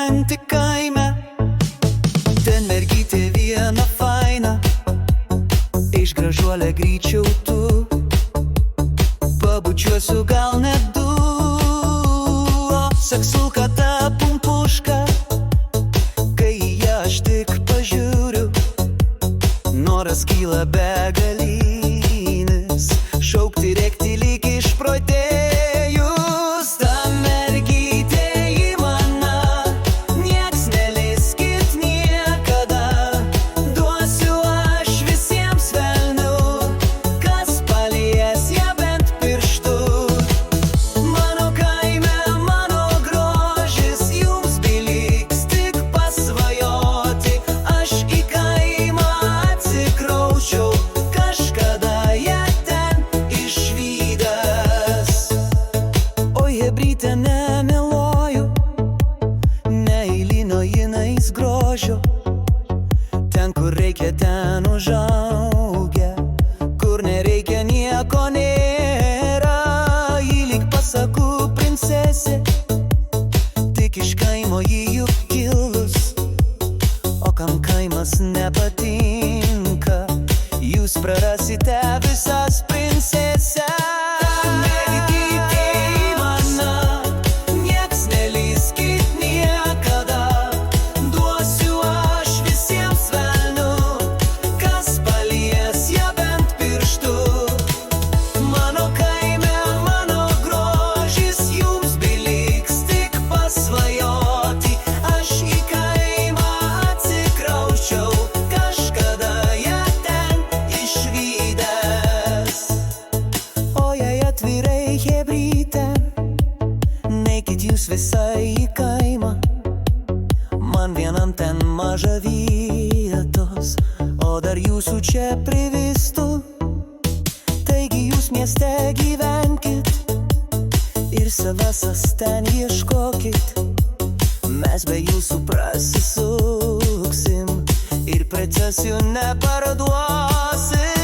gyventi kaime. Ten mergytė viena faina, iš Gražuolė greičiau tu, pabučiuosiu gal net du. O seksulka ta pumpuška, kai į ją aš tik pažiūriu, noras kyla begalinis, šaukti rėkti lyg išprotėjus. Ta mergytė į mane, nieks neliskit niekada, duosiu aš visiems velnių, kas palies ją bent pirštu. Mano kaime, mano grožis, jums beliks tik pasvajoti, aš į kaimą atsikraučiau, kažkada ją ten išvydęs. Oi, hebrytė, nemeluoju, neeilinio jinais grožio, ten kur reikia ten užaugę, kur nereikia nieko nėra. Ji lyg pasakų princesė, tik iš kaimo ji juk kilus, o kam kaimas nepatinka, jūs prarasite visas princesės. Mergytė į mane, nieks neliskit niekada, duosiu aš visiems velnių, kas palies ją bent pirštu. Mano kaime, mano grožis, jums beliks tik pasvajoti, aš į kaimą atsikraučiau, kažkada ją ten išvydęs. O jei atvirai, hebrytė, neikit jūs visai į kaimą, man vienam ten maža vietos, o dar jūsų čia privistų. Taigi jūs mieste gyvenkit ir savasas ten ieškokit, mes be jūsų prasisuksim ir precesijų neparduosim.